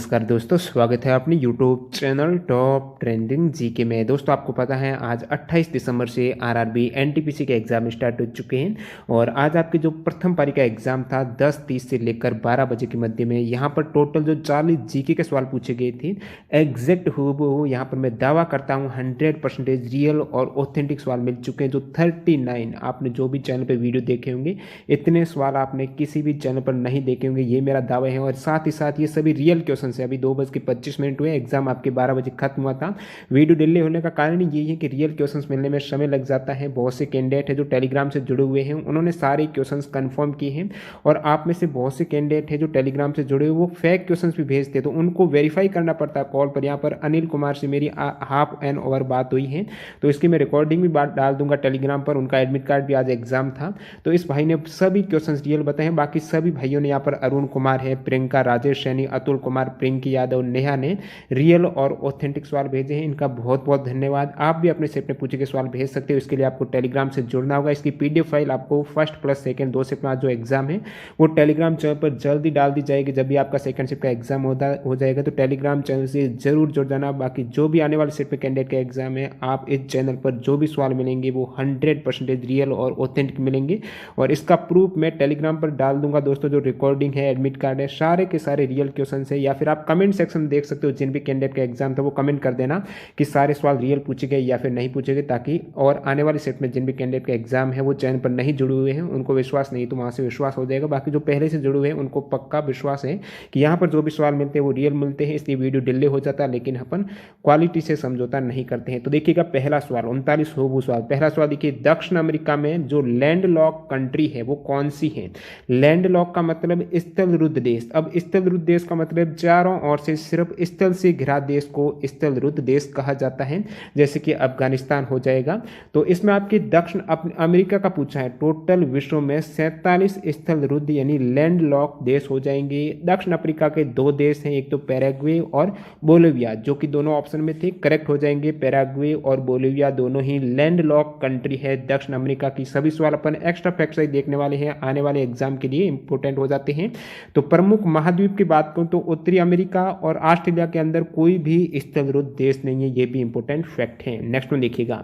नमस्कार दोस्तों, स्वागत है अपने YouTube channel top trending GK में। दोस्तों आपको पता है आज 28 दिसंबर से आरआरबी एनटीपीसी के एग्ज़ाम स्टार्ट हो चुके हैं और आज आपके जो प्रथम पारी का एग्ज़ाम था 10:30 से लेकर 12 बजे के मध्य में यहाँ पर टोटल जो 40 जीके के सवाल पूछे गए थे एग्जैक्ट हूबहू यहाँ पर मैं दावा करता हूँ 100% रियल और ऑथेंटिक सवाल मिल चुके हैं। जो 39 आपने जो भी चैनल पर वीडियो देखे होंगे इतने सवाल आपने किसी भी चैनल पर नहीं देखे होंगे, ये मेरा दावा है। और साथ ही साथ ये सभी रियल क्वेश्चन है। अभी 2:25 हुए, एग्जाम आपके 12 बजे खत्म हुआ था। वीडियो डिले होने का कारण यही है कि रियल क्वेश्चन मिलने में समय लग जाता है। बहुत से कैंडिडेट है जो टेलीग्राम से जुड़े हुए हैं, उन्होंने सारे क्वेश्चन कंफर्म किए हैं और आप में से बहुत से कैंडिडेट है जो टेलीग्राम से जुड़े हुए वो फेक क्वेश्चन भी भेजते, तो उनको वेरीफाई करना पड़ता है कॉल पर। यहाँ पर अनिल कुमार से मेरी हाफ एन आवर बात हुई है, तो इसकी मैं रिकॉर्डिंग भी बात डाल दूंगा टेलीग्राम पर। उनका एडमिट कार्ड भी आज एग्जाम था, तो इस भाई ने सभी क्वेश्चन रियल बताए हैं। बाकी सभी भाइयों ने यहाँ पर अरुण कुमार है, प्रियंका, राजेश सैनी, अतुल कुमार, प्रिंकी यादव, नेहा ने रियल और ऑथेंटिक सवाल भेजे हैं। इनका बहुत बहुत धन्यवाद। आप भी अपने सेट में पूछे गए सवाल भेज सकते हो। इसके लिए आपको टेलीग्राम से जुड़ना होगा। इसकी पीडीएफ फाइल आपको फर्स्ट प्लस सेकंड 2 शिफ्ट में जो एग्जाम है वो टेलीग्राम चैनल पर जल्दी डाल दी जाएगी। जब भी आपका सेकंड शिफ्ट का एग्जाम हो जाएगा तो टेलीग्राम चैनल से जरूर जुड़ जाना। बाकी जो भी आने वाले शिफ्ट में कैंडिडेट का एग्जाम है, आप इस चैनल पर जो भी सवाल मिलेंगे वो 100% रियल और ऑथेंटिक मिलेंगे और इसका प्रूफ मैं टेलीग्राम पर डाल दूंगा। दोस्तों जो रिकॉर्डिंग है, एडमिट कार्ड है, सारे के सारे रियल क्वेश्चन है। या फिर आप कमेंट सेक्शन में देख सकते हो, जिन भी कैंडिडेट का एग्जाम था वो कमेंट कर देना कि सारे सवाल रियल पूछे गए या फिर नहीं पूछे गए, ताकि और आने वाले सेट में जिन भी कैंडिडेट का एग्जाम है वो चैनल पर नहीं जुड़े हुए हैं उनको विश्वास नहीं, तो वहां से विश्वास हो जाएगा। बाकी जो पहले से जुड़े हुए हैं उनको पक्का विश्वास है कि यहाँ पर जो भी सवाल मिलते हैं वो रियल मिलते हैं। इसलिए वीडियो डिले हो जाता है, लेकिन अपन क्वालिटी से समझौता नहीं करते हैं। तो देखिएगा पहला सवाल 39 होबू सवाल। पहला सवाल देखिए, दक्षिण अमेरिका में जो लैंड लॉक कंट्री है वो कौन सी है? लैंड लॉक का मतलब स्थलरुद्ध देश। अब स्थलरुद्ध देश का मतलब चारों ओर से सिर्फ स्थल से घिरा देश को स्थलरुद्ध देश कहा जाता है, जैसे कि अफगानिस्तान हो जाएगा। तो इसमें आपकी दक्षिण अमेरिका का पूछा है। टोटल विश्व में 47 स्थलरुद्ध यानी लैंड लॉक देश हो जाएंगे। दक्षिण अफ्रीका के 2 देश हैं, एक तो पैराग्वे और बोलिविया, जो कि दोनों ऑप्शन में थे, करेक्ट हो जाएंगे। पैराग्वे और बोलिविया दोनों ही लैंड लॉक कंट्री है दक्षिण अमेरिका की। सभी सवाल अपन एक्स्ट्रा फैक्ट से देखने वाले हैं, आने वाले एग्जाम के लिए इंपोर्टेंट हो जाते हैं। तो प्रमुख महाद्वीप की बात करूं तो उत्तरी अमेरिका और ऑस्ट्रेलिया के अंदर कोई भी स्थलरुद्ध देश नहीं है, ये भी इंपोर्टेंट फैक्ट है। नेक्स्ट में देखिएगा,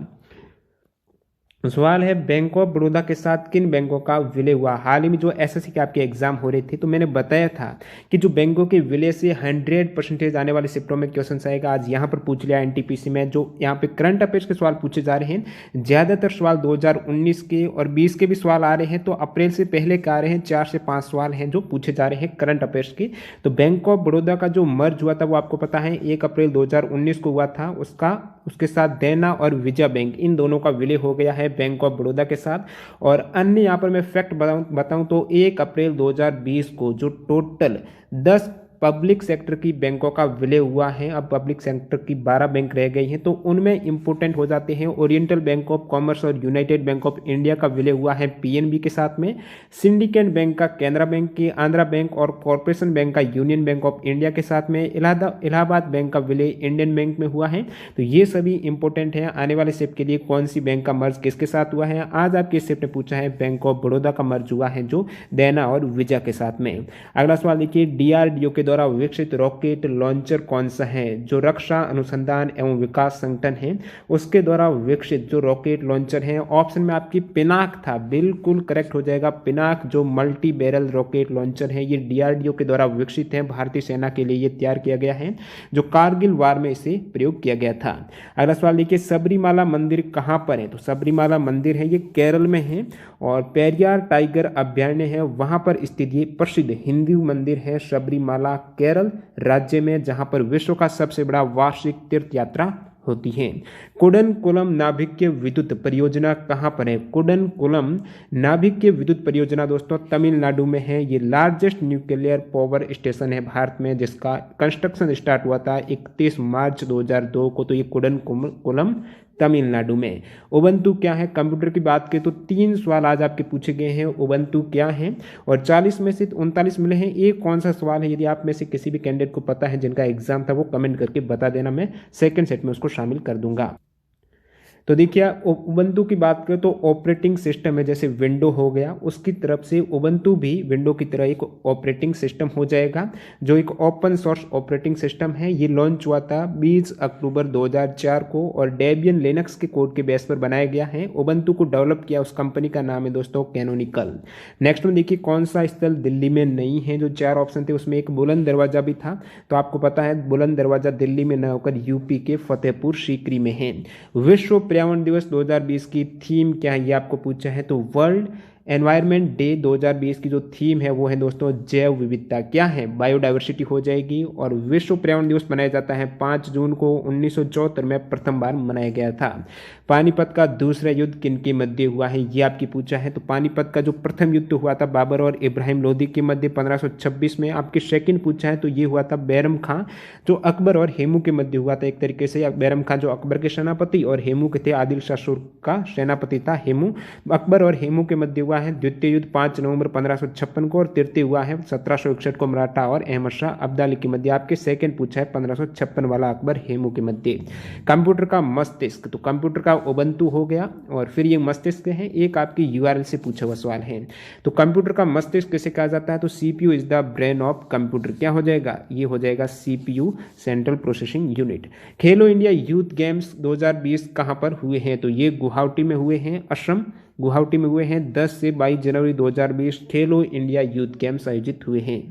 सवाल है बैंक ऑफ बड़ौदा के साथ किन बैंकों का विलय हुआ? हाल ही में जो एसएससी के आपके एग्जाम हो रहे थे तो मैंने बताया था कि जो बैंकों के विलय से 100% आने वाले शिफ्टों में क्वेश्चन आएगा। आज यहाँ पर पूछ लिया एनटीपीसी में। जो यहाँ पे करंट अफेयर्स के सवाल पूछे जा रहे हैं, ज्यादातर सवाल 2019 के और 20 के भी सवाल आ रहे हैं, तो अप्रैल से पहले के आ रहे हैं। 4 से 5 सवाल हैं जो पूछे जा रहे हैं करंट अफेयर्स के। तो बैंक ऑफ बड़ौदा का जो मर्ज हुआ था वो आपको पता है 1 अप्रैल 2019 को हुआ था। उसके साथ देना और विजया बैंक, इन दोनों का विलय हो गया है बैंक ऑफ बड़ौदा के साथ। और अन्य यहाँ पर मैं फैक्ट बताऊं तो 1 अप्रैल 2020 को जो टोटल 10 पब्लिक सेक्टर की बैंकों का विलय हुआ है। अब पब्लिक सेक्टर की 12 बैंक रह गई हैं, तो उनमें इंपोर्टेंट हो जाते हैं। ओरिएंटल बैंक ऑफ कॉमर्स और यूनाइटेड बैंक ऑफ इंडिया का विलय हुआ है पीएनबी के साथ में। सिंडिकेट बैंक का केनरा बैंक की, आंध्रा बैंक और कॉर्पोरेशन बैंक का यूनियन बैंक ऑफ इंडिया के साथ में। इलाहाबाद बैंक का विलय इंडियन बैंक में हुआ है। तो ये सभी इंपोर्टेंट है आने वाले शिफ्ट के लिए। कौन सी बैंक का मर्ज किसके साथ हुआ है? आज आपके शिफ्ट में पूछा है बैंक ऑफ बड़ौदा का मर्ज हुआ है जो देना और विजया के साथ में। अगला सवाल देखिए, डीआरडीओ के द्वारा विकसित रॉकेट लॉन्चर कौन सा है? जो रक्षा अनुसंधान एवं विकास संगठन है उसके द्वारा विकसित जो रॉकेट लॉन्चर है, ऑप्शन में आपकी पिनाक था, बिल्कुल करेक्ट हो जाएगा। पिनाक जो मल्टी बैरल रॉकेट लॉन्चर है, ये डीआरडीओ के द्वारा विकसित है। भारतीय सेना के लिए ये तैयार किया गया है, जो कारगिल वार में इसे प्रयोग किया गया था। अगला सवाल देखिए, सबरीमाला मंदिर कहां पर है? तो सबरीमाला मंदिर है ये केरल में है और पेरियार टाइगर अभ्यारण्य है वहां पर स्थित ये प्रसिद्ध हिंदू मंदिर है सबरीमाला, केरल राज्य में, जहां पर विश्व का सबसे बड़ा वार्षिक तीर्थ यात्रा होती है। कुडनकुलम नाभिकीय विद्युत परियोजना कहां पर है? कुडनकुलम नाभिकीय विद्युत परियोजना दोस्तों तमिलनाडु में है। ये लार्जेस्ट न्यूक्लियर पावर स्टेशन है भारत में, जिसका कंस्ट्रक्शन स्टार्ट हुआ था 31 मार्च 2002 को। तो ये कुडनकुलम तमिलनाडु में। उबंटू क्या है? कंप्यूटर की बात करें तो 3 सवाल आज आपके पूछे गए हैं, उबंटू क्या है, और 40 में से 39 मिले हैं। एक कौन सा सवाल है? यदि आप में से किसी भी कैंडिडेट को पता है जिनका एग्जाम था वो कमेंट करके बता देना, मैं सेकंड सेट में उसको शामिल कर दूंगा। तो देखिए उबंटू की बात करें तो ऑपरेटिंग सिस्टम है, जैसे विंडो हो गया उसकी तरफ से उबंटू भी विंडो की तरह एक ऑपरेटिंग सिस्टम हो जाएगा, जो एक ओपन सोर्स ऑपरेटिंग सिस्टम है। ये लॉन्च हुआ था 20 अक्टूबर 2004 को और डेबियन लिनक्स के कोड के बेस पर बनाया गया है। उबंटू को डेवलप किया उस कंपनी का नाम है दोस्तों कैनोनिकल। नेक्स्ट में देखिए कौन सा स्थल दिल्ली में नहीं है, जो 4 ऑप्शन थे उसमें एक बुलंद दरवाजा भी था, तो आपको पता है बुलंद दरवाजा दिल्ली में न होकर यूपी के फतेहपुर सीकरी में है। विश्व पर्यावरण दिवस 2020 की थीम क्या है ये आपको पूछा है, तो वर्ल्ड एनवायरनमेंट डे 2020 की जो थीम है वो है दोस्तों जैव विविधता, क्या है बायोडाइवर्सिटी हो जाएगी। और विश्व पर्यावरण दिवस मनाया जाता है 5 जून को 1974 में प्रथम बार मनाया गया था। पानीपत का दूसरा युद्ध किनके मध्य हुआ है ये आपकी पूछा है, तो पानीपत का जो प्रथम युद्ध हुआ था बाबर और इब्राहिम लोदी के मध्य 1526 में। आपके सेकंड पूछा है तो ये हुआ था बैरम खां जो अकबर और हेमू के मध्य हुआ था। एक तरीके से बैरम खां जो अकबर के सेनापति और हेमू के थे आदिल शाह सुर का सेनापति था हेमू। अकबर और हेमू के मध्य हुआ है। द्वितीय युद्ध 5 नवंबर 1556 को और तृतीय हुआ है 1761 को मराठा और अहमद शाह अब्दाली के मध्य। आपके सेकंड पूछा है 1556 वाला अकबर हेमू के मध्य। कंप्यूटर का मस्तिष्क, तो कंप्यूटर का उबंटू हो गया और फिर ये मस्तिष्क है, एक आपकी यूआरएल से पूछा हुआ सवाल है। तो कंप्यूटर का मस्तिष्क किसे कहा जाता है, तो CPU is the brain of computer. क्या हो जाएगा, ये हो जाएगा सीपीयू सेंट्रल प्रोसेसिंग यूनिट। खेलो इंडिया यूथ गेम्स 2020 कहां पर हुए हैं, तो ये गुवाहाटी में हुए हैं, असम गुवाहाटी में हुए हैं। 10 से 22 जनवरी 2020 खेलो इंडिया यूथ गेम्स आयोजित हुए हैं।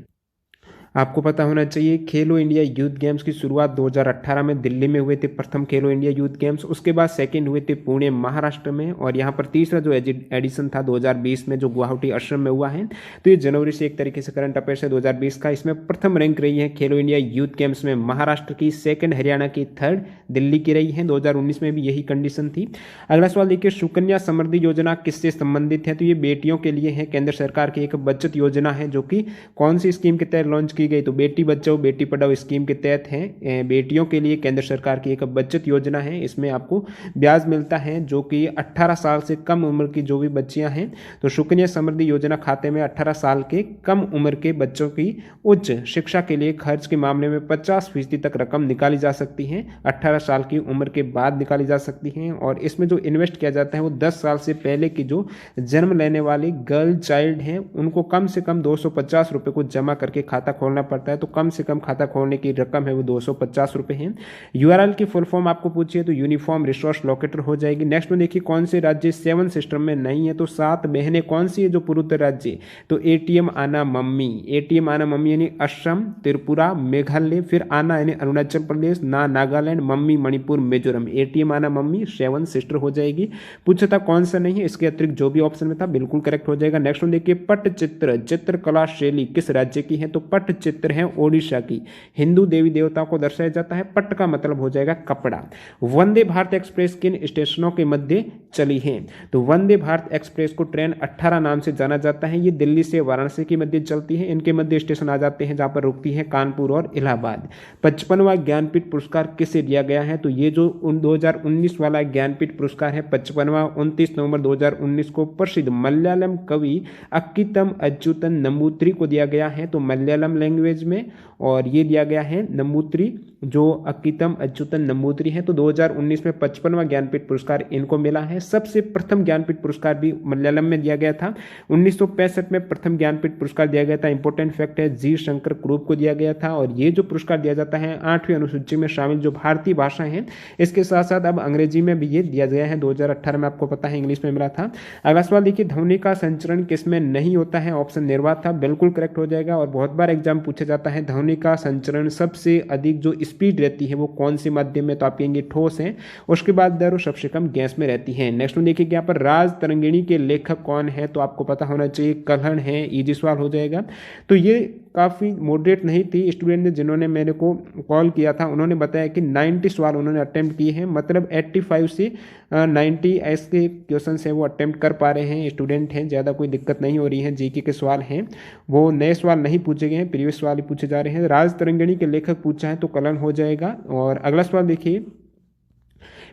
आपको पता होना चाहिए खेलो इंडिया यूथ गेम्स की शुरुआत 2018 में दिल्ली में हुए थे प्रथम खेलो इंडिया यूथ गेम्स, उसके बाद सेकंड हुए थे पुणे महाराष्ट्र में, और यहाँ पर तीसरा जो एडिशन था 2020 में जो गुवाहाटी असम में हुआ है। तो ये जनवरी से एक तरीके से करंट अफेयर्स है 2020 का। इसमें प्रथम रैंक रही है खेलो इंडिया यूथ गेम्स में महाराष्ट्र की, सेकंड हरियाणा की, थर्ड दिल्ली की रही है। 2019 में भी यही कंडीशन थी। अगला सवाल देखिए सुकन्या समृद्धि योजना किससे संबंधित है, तो ये बेटियों के लिए है, केंद्र सरकार की एक बचत योजना है जो कि कौन सी स्कीम के तहत लॉन्च की गई, तो बेटी बचाओ बेटी पढ़ाओ स्कीम के तहत है। बेटियों के लिए केंद्र सरकार की एक बचत योजना है। इसमें आपको ब्याज मिलता है जो कि 18 साल से कम उम्र की जो भी बच्चियां हैं, तो सुकन्या समृद्धि योजना खाते में 18 साल के कम उम्र के बच्चों की उच्च शिक्षा के लिए खर्च के मामले में 50% तक रकम निकाली जा सकती है। 18 साल की उम्र के बाद निकाली जा सकती है। और इसमें जो इन्वेस्ट किया जाता है वो 10 साल से पहले की जो जन्म लेने वाली गर्ल चाइल्ड हैं उनको कम से कम 250 रुपये को जमा करके खाता खोलना पड़ता है। तो कम से कम खाता खोलने की रकम है वो 250 रुपये है। यूआरएल की फुल फॉर्म आपको पूछिए तो यूनिफॉर्म रिसोर्स लोकेटर हो जाएगी। नेक्स्ट में देखिए कौन से राज्य 7 सिस्टम में नहीं है, तो 7 बहनें कौन सी है जो पूर्वोत्तर राज्य, तो एटीएम आना मम्मी, एटीएम आना मम्मी यानी असम, त्रिपुरा, मेघालय, फिर आना यानी अरुणाचल प्रदेश, ना नागालैंड, मम्मी मणिपुर, मिजोरम। एटीएम आना मम्मी 7 सिस्टर हो जाएगी। पूछा था कौन सा नहीं है, इसके अतिरिक्त जो भी ऑप्शन में था बिल्कुल करेक्ट हो जाएगा। नेक्स्ट में देखिए पट्टचित्र चित्रकला शैली किस राज्य की है, तो पट्टचित्र है ओडिशा की। हिंदू देवी देवताओं को दर्शाया जाता है। पट्ट का मतलब हो जाएगा कपड़ा। वंदे भारत एक्सप्रेस किन स्टेशनों के मध्य चली है, तो वंदे भारत एक्सप्रेस को ट्रेन 18 नाम से जाना जाता है। ये दिल्ली से वाराणसी के मध्य चलती है। इनके मध्य स्टेशन आ जाते हैं जहां पर रुकती है कानपुर और इलाहाबाद। 55वां ज्ञानपीठ पुरस्कार किसे दिया गया है, तो ये जो 2019 वाला ज्ञानपीठ पुरस्कार है 55वां 29 नवंबर 2019 को प्रसिद्ध मलयालम कवि अक्कीतम अच्युतन नंबूत्री को दिया गया है, तो मलयालम लैंग्वेज में, और ये दिया गया है नंबूत्री जो अक्कीतम अच्युतन नंबूत्री है। तो 2019 में 55वां ज्ञानपीठ पुरस्कार इनको मिला है। सबसे प्रथम ज्ञानपीठ पुरस्कार भी मलयालम में दिया गया था। 1965 में प्रथम ज्ञानपीठ पुरस्कार दिया गया था। इंपॉर्टेंट फैक्ट है जी शंकर कुरूप को दिया गया था। और ये जो पुरस्कार दिया जाता है 8वीं अनुसूची में शामिल जो भारतीय भाषा है इसके साथ साथ अब अंग्रेजी में भी ये दिया गया है। 2018 में आपको पता है इंग्लिश में मिला था। अगला सवाल देखिए ध्वनि का संचरण किसमें नहीं होता है, ऑप्शन निर्वात था, बिल्कुल करेक्ट हो जाएगा। और बहुत बार एग्जाम पूछा जाता है ध्वनि का संचरण सबसे अधिक जो स्पीड रहती है वो कौन से माध्यम में, तो आप कहेंगे ठोस है। उसके बाद दर सबसे कम गैस में रहती है। नेक्स्ट में देखिए यहाँ पर राज तरंगिणी के लेखक कौन है, तो आपको पता होना चाहिए कल्हण है। इजी सवाल हो जाएगा। तो ये काफ़ी मॉडरेट नहीं थी। स्टूडेंट ने जिन्होंने मेरे को कॉल किया था उन्होंने बताया कि 90 सवाल उन्होंने अटेम्प्ट किए हैं, मतलब 85 से 90 ऐसे क्वेश्चन हैं वो अटेम्प्ट कर पा रहे हैं। स्टूडेंट हैं, ज़्यादा कोई दिक्कत नहीं हो रही है। जीके के सवाल हैं वो नए सवाल नहीं पूछे गए हैं, प्रीवियस सवाल ही पूछे जा रहे हैं। राज तरंगिणी के लेखक पूछा है तो कल्हण हो जाएगा। और अगला सवाल देखिए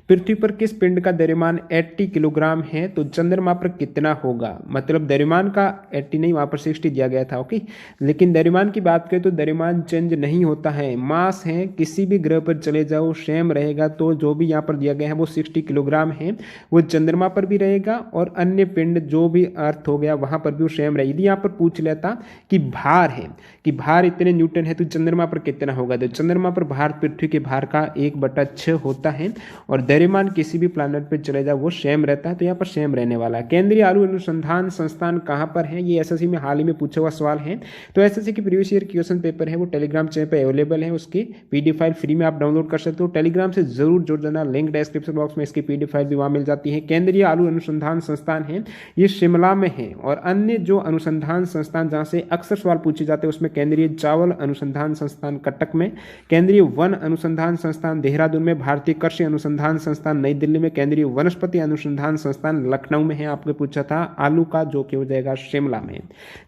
पृथ्वी पर किस पिंड का द्रव्यमान 80 किलोग्राम है, तो चंद्रमा पर कितना होगा। मतलब द्रव्यमान का 80 नहीं, वहां पर 60 दिया गया था, ओके। लेकिन द्रव्यमान की बात करें तो द्रव्यमान चेंज नहीं होता है, मास है, किसी भी ग्रह पर चले जाओ सेम रहेगा। तो जो भी यहाँ पर दिया गया है वो 60 किलोग्राम है, वो चंद्रमा पर भी रहेगा और अन्य पिंड जो भी अर्थ हो गया वहां पर भी वो सेम रहेगी। यदि यहाँ पर पूछ लेता कि भार है, कि भार इतने न्यूटन है, तो चंद्रमा पर कितना होगा, तो चंद्रमा पर भार पृथ्वी के भार का 1/6 होता है और द्रव्यमान किसी भी प्लैनेट पर चले जाओ वो सेम रहता है, तो यहाँ पर सेम रहने वाला है। केंद्रीय आलू अनुसंधान संस्थान कहाँ पर है, ये एसएससी में हाल ही में पूछा हुआ सवाल है। तो एसएससी की प्रीवियस ईयर क्वेश्चन पेपर है वो टेलीग्राम चैनल पे अवेलेबल है, उसकी पीडीएफ फाइल फ्री में आप डाउनलोड कर सकते हो। टेलीग्राम से जरूर जुड़ जाना, लिंक डिस्क्रिप्शन बॉक्स में इसकी पीडीएफ फाइल भी वहां मिल जाती है। केंद्रीय आलू अनुसंधान संस्थान है, ये शिमला में है। और अन्य जो अनुसंधान संस्थान जहां से अक्सर सवाल पूछे जाते हैं उसमें केंद्रीय चावल अनुसंधान संस्थान कटक में, केंद्रीय वन अनुसंधान संस्थान देहरादून में, भारतीय कृषि अनुसंधान संस्थान नई दिल्ली में, केंद्रीय वनस्पति अनुसंधान संस्थान लखनऊ में है। आपने पूछा था आलू का, जो कि हो जाएगा शिमला में।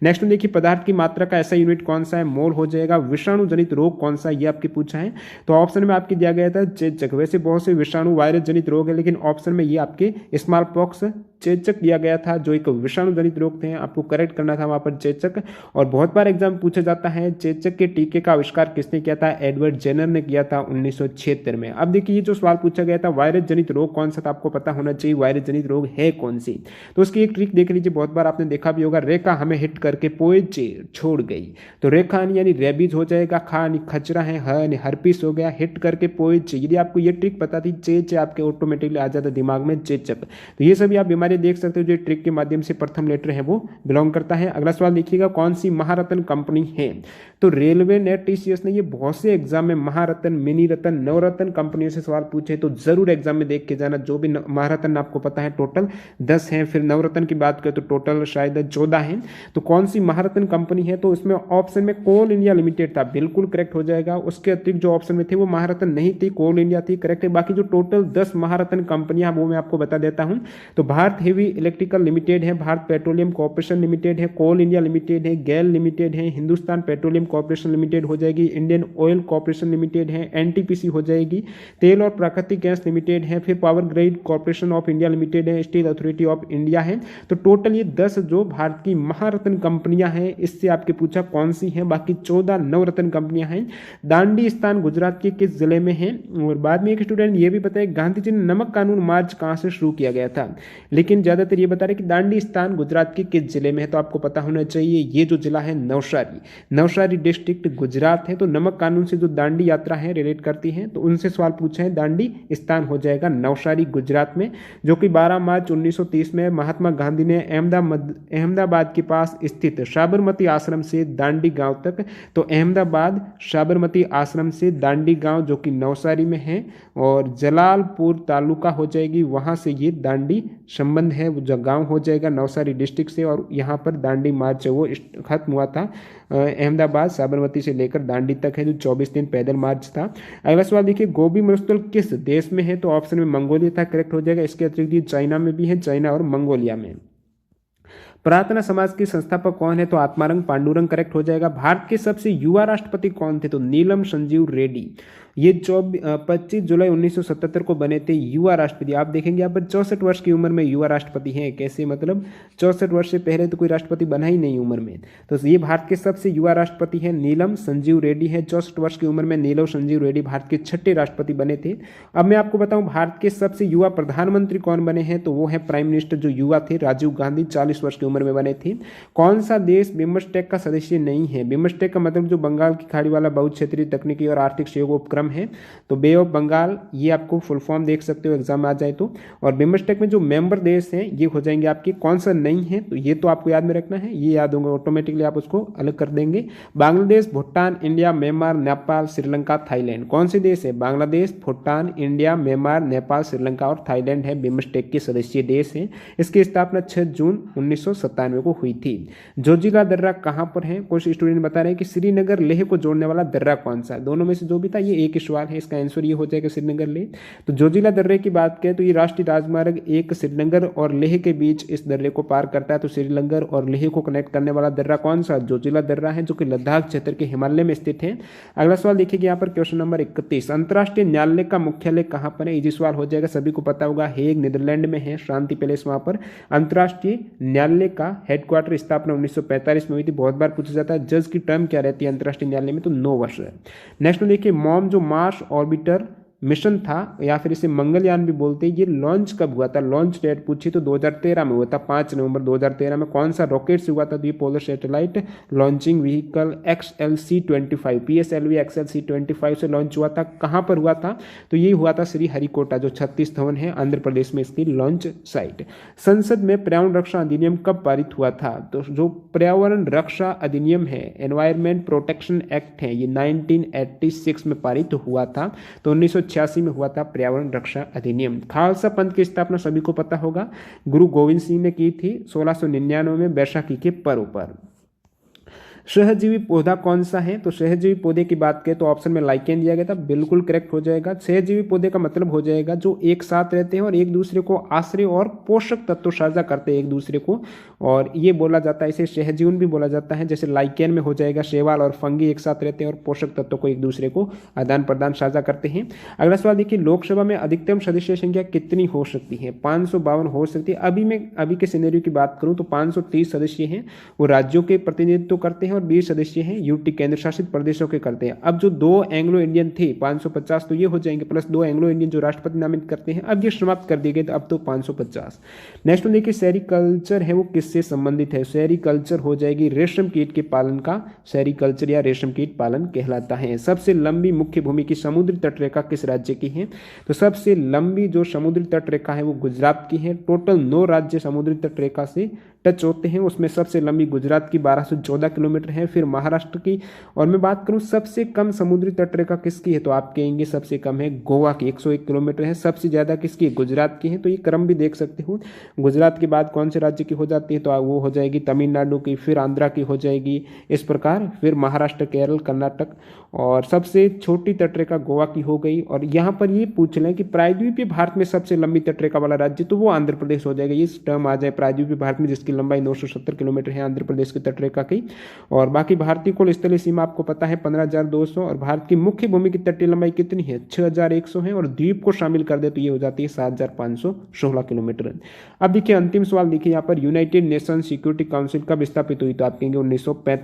नेक्स्ट में देखिए, पदार्थ की मात्रा का ऐसा यूनिट कौन सा है, मोल हो जाएगा। विषाणु जनित रोग कौन सा, ये आपके पूछा है, तो ऑप्शन में आपके दिया गया था चेचक। वैसे बहुत से विषाणु वायरस जनित रोग है, लेकिन ऑप्शन में ये आपके स्मॉल पॉक्स चेचक दिया गया था, जो एक विषाणु जनित रोग थे, आपको करेक्ट करना था वहां पर चेचक। और बहुत बार एग्जाम पूछा जाता है चेचक के टीके का आविष्कार किसने किया था, एडवर्ड जेनर ने किया था 1976 में। अब देखिए ये जो सवाल पूछा गया था वायरस जनित रोग कौन सा था, आपको पता होना चाहिए वायरस जनित रोग है कौन सी। तो उसकी एक ट्रिक देख लीजिए, बहुत बार आपने देखा भी होगा, रेखा हमें हिट करके पोएचे छोड़ गई, तो रेखा यानी रेबीज हो जाएगा, खा यानी खचरा है, हर्पिस हो गया, हिट करके पोएचे। यदि आपको ये ट्रिक पता थी, चेचे आपके ऑटोमेटिकली आ जाता दिमाग में चेचक। तो ये सभी आप बीमारी देख सकते हो जो ट्रिक के माध्यम से प्रथम लेटर है वो बिलोंग करता है। अगला सवाल देखिएगा, कौन सी महारत्न कंपनी है, तो रेलवे नेट टीसीएस ने, ये बहुत से एग्जाम में महारत्न, मिनी रत्न, नवरत्न कंपनियों से सवाल पूछे, तो जरूर एग्जाम में देख के जाना। जो भी महारत्न आपको पता है टोटल 10 हैं, फिर नवरत्न की बात करें तो टोटल शायद 14 हैं। तो कौन सी महारत्न कंपनी है, तो इसमें ऑप्शन में कोल इंडिया लिमिटेड था, बिल्कुल करेक्ट हो जाएगा। उसके अतिरिक्त जो ऑप्शन में थे वो महारत्न नहीं थी, कोल इंडिया थी, करेक्ट है। बाकी जो टोटल 10 महारत्न कंपनियां वो मैं आपको बता देता हूं। तो भारत हेवी इलेक्ट्रिकल लिमिटेड है, भारत पेट्रोलियम कॉर्पोरेशन लिमिटेड है, कोल इंडिया लिमिटेड है, गेल लिमिटेड है, हिंदुस्तान पेट्रोलियम कॉर्पोरेशन लिमिटेड हो जाएगी, इंडियन ऑयल कॉर्पोरेशन लिमिटेड है, एनटीपीसी हो जाएगी, तेल और प्राकृतिक गैस लिमिटेड है, फिर power grid corporation of India limited है, स्टील अथॉरिटी ऑफ इंडिया है। तो टोटल ये 10 जो भारत की महारत्न कंपनियां हैं, इससे आपके पूछा कौन सी हैं। बाकी 14 नवरत्न कंपनियां हैं। दांडी स्थान गुजरात के किस जिले में है। और बाद में एक स्टूडेंट ये भी बताए गांधी जी ने नमक कानून मार्च कहां से शुरू किया गया था, लेकिन ज्यादातर ये बता रहे कि दांडी स्थान गुजरात के किस जिले में है, तो आपको पता होना चाहिए ये जो जिला है नवसारी, नवसारी डिस्ट्रिक्ट गुजरात है। तो नमक कानून से जो दांडी यात्रा है रिलेट करती है, तो उनसे सवाल पूछा है। दांडी स्थान हो जाएगा नवसारी गुजरात में, जो कि 12 मार्च 1930 में महात्मा गांधी ने अहमदाबाद के पास स्थित साबरमती आश्रम से दांडी गांव तक, तो अहमदाबाद साबरमती आश्रम से दांडी गांव जो कि नवसारी में है, और जलालपुर तालुका हो जाएगी, वहां से ये दांडी संबंध है, वो गांव हो जाएगा नवसारी डिस्ट्रिक्ट से। और यहाँ पर दांडी मार्च वो खत्म हुआ था अहमदाबाद साबरमती से लेकर दांडी तक है, जो 24 दिन पैदल मार्च था। अगला सवाल देखिए, गोबी मरुस्थल किस देश में है, तो ऑप्शन में मंगोलिया था, करेक्ट हो जाएगा। इसके अतिरिक्त चाइना में भी है, चाइना और मंगोलिया में। प्रार्थना समाज के संस्थापक कौन है, तो आत्मारंग पांडुरंग करेक्ट हो जाएगा। भारत के सबसे युवा राष्ट्रपति कौन थे, तो नीलम संजीव रेड्डी, ये 25 जुलाई 1977 को बने थे युवा राष्ट्रपति। आप देखेंगे यहाँ पर 64 वर्ष की उम्र में युवा राष्ट्रपति हैं, कैसे, मतलब 64 वर्ष से पहले तो कोई राष्ट्रपति बना ही नहीं उम्र में। तो ये भारत के सबसे युवा राष्ट्रपति हैं, नीलम संजीव रेड्डी है। 64 वर्ष की उम्र में नीलम संजीव रेड्डी भारत के 6ठे राष्ट्रपति बने थे। अब मैं आपको बताऊं भारत के सबसे युवा प्रधानमंत्री कौन बने हैं, तो वो है प्राइम मिनिस्टर जो युवा थे, राजीव गांधी, 40 वर्ष की उम्र में बने थे। कौन सा देश बिम्स्टेक का सदस्य नहीं है, बिम्स्टेक का मतलब जो बंगाल की खाड़ी वाला बहुक्षेत्रीय तकनीकी और आर्थिक सहयोग उपक्रम है, तो बे ऑफ बंगाल, ये आपको फुल फॉर्म देख सकते हो एग्जाम में आ जाए तो। और बिम्स्टेक में जो मेंबर देश हैं ये हो जाएंगे आपके, कौन सा नहीं है, तो ये तो आपको याद में रखना है, ये याद होगा ऑटोमेटिकली, आप उसको अलग कर देंगे। Bangladesh, Bhutan, India, Myanmar, Nepal, Sri Lanka, Thailand. कौन से देश है, बांग्लादेश, भूटान, इंडिया, म्यांमार, नेपाल, श्रीलंका और थाईलैंड है बिम्स्टेक के सदस्य देश हैं। इसकी स्थापना 6 जून 1997 को हुई थी। जोजिला दर्रा कहाँ पर है? कुछ स्टूडेंट बता रहे हैं कि श्रीनगर लेह को जोड़ने वाला दर्रा कौन सा है? दोनों में से जो भी था ये एक ही सवाल है, इसका आंसर ये हो जाएगा श्रीनगर लेह। तो जोजिला दर्रे की बात करें तो ये राष्ट्रीय राजमार्ग एक श्रीनगर और लेह के बीच इस दर्रे को पार करता है। तो श्रीनगर और लेह को कनेक्ट करने वाला दर्रा कौन सा? जोजिला दर्रा है, जो कि लद्दाख क्षेत्र के हिमालय में स्थित है। अगला सवाल देखिए यहाँ पर क्वेश्चन नंबर 31, अंतर्राष्ट्रीय न्यायालय का मुख्यालय कहाँ पर है? इजी सवाल हो जाएगा, सभी को पता होगा, हेग नीदरलैंड में है, शांति पैलेस वहां पर। अंतर्राष्ट्रीय न्यायालय का हेडक्वार्टर स्थापना 1945 में हुई थी। बहुत बार पूछा जाता है जज की टर्म क्या रहती है अंतर्राष्ट्रीय न्यायालय में? तो 9 वर्ष है। नेक्स्ट देखिए, मॉम जो मार्स ऑर्बिटर मिशन था या फिर इसे मंगलयान भी बोलते हैं, ये लॉन्च कब हुआ था? लॉन्च डेट पूछी तो 2013 में हुआ था, 5 नवंबर 2013 में। कौन सा रॉकेट से हुआ था? तो ये polar satellite launching vehicle XLC-25 PSLV XLC-25 से लॉन्च हुआ था। कहाँ पर हुआ था? तो ये हुआ था श्री हरिकोटा, जो छत्तीस धवन है आंध्र प्रदेश में, इसकी लॉन्च साइट। संसद में पर्यावरण रक्षा अधिनियम कब पारित हुआ था? तो जो पर्यावरण रक्षा अधिनियम है, एनवायरमेंट प्रोटेक्शन एक्ट है, ये 1986 में पारित हुआ था। तो 1986 में हुआ था पर्यावरण रक्षा अधिनियम। खालसा पंथ की स्थापना सभी को पता होगा, गुरु गोविंद सिंह ने की थी 1699 में बैसाखी के पर्व पर। सहजीवी पौधा कौन सा है? तो सहजीवी पौधे की बात करें तो ऑप्शन में लाइकेन दिया गया था, बिल्कुल करेक्ट हो जाएगा। सहजीवी पौधे का मतलब हो जाएगा जो एक साथ रहते हैं और एक दूसरे को आश्रय और पोषक तत्व साझा करते हैं एक दूसरे को, और ये बोला जाता है, इसे सहजीवन भी बोला जाता है। जैसे लाइकेन में हो जाएगा शैवाल और फंगी एक साथ रहते हैं और पोषक तत्वों को एक दूसरे को आदान प्रदान साझा करते हैं। अगला सवाल देखिए, लोकसभा में अधिकतम सदस्य संख्या कितनी हो सकती है? 552 हो सकती है। अभी के सिनेरियो की बात करूं तो 530 सदस्य हैं, वो राज्यों के प्रतिनिधित्व करते हैं, और 20 सदस्य हैं यूटी केंद्र शासित प्रदेशों के करते हैं। अब जो 2 एंग्लो इंडियन थे 550 तो ये हो जाएंगे, प्लस 2 एंग्लो इंडियन जो राष्ट्रपति नामित करते हैं, अब ये समाप्त कर दिए गए, तो अब तो 550। नेक्स्ट में देखिए, सेरिकल्चर है वो किससे संबंधित है? सेरिकल्चर हो जाएगी रेशम कीट के पालन का, सेरिकल्चर या रेशम कीट पालन कहलाता है। सबसे लंबी मुख्य भूमि की समुद्री तटरेखा किस राज्य की है? तो सबसे लंबी जो समुद्री तटरेखा है वो गुजरात की है। टोटल 9 राज्य समुद्री तटरेखा से टच होते हैं, उसमें सबसे लंबी गुजरात की 1214 किलोमीटर है, फिर महाराष्ट्र की। और मैं बात करूं सबसे कम समुद्री तटरेखा किसकी है, तो आप कहेंगे सबसे कम है गोवा की, 101 किलोमीटर है। सबसे ज्यादा किसकी है? गुजरात की है। तो ये क्रम भी देख सकते हो, गुजरात के बाद कौन से राज्य की हो जाती है, तो वो हो जाएगी तमिलनाडु की, फिर आंध्रा की हो जाएगी, इस प्रकार फिर महाराष्ट्र, केरल, कर्नाटक, और सबसे छोटी तटरेखा गोवा की हो गई। और यहाँ पर ये पूछ लें कि प्रायद्वीपीय भारत में सबसे लंबी तटरेखा वाला राज्य, तो वो आंध्र प्रदेश हो जाएगा। ये टर्म आ जाए प्रायद्वीपीय भारत में, जिसकी लंबाई 970 किलोमीटर है आंध्र प्रदेश की तटरेखा की। और बाकी भारतीय कुल स्थलीय सीमा आपको पता है 15,200, और भारत की मुख्य भूमि की तटीय लंबाई कितनी है? 6,100 है, और द्वीप को शामिल कर दे तो ये हो जाती है 7,516 किलोमीटर। अब देखिए अंतिम सवाल देखिए यहाँ पर, यूनाइटेड नेशन सिक्योरिटी काउंसिल कब स्थापित हुई? तो आप कहेंगे 1945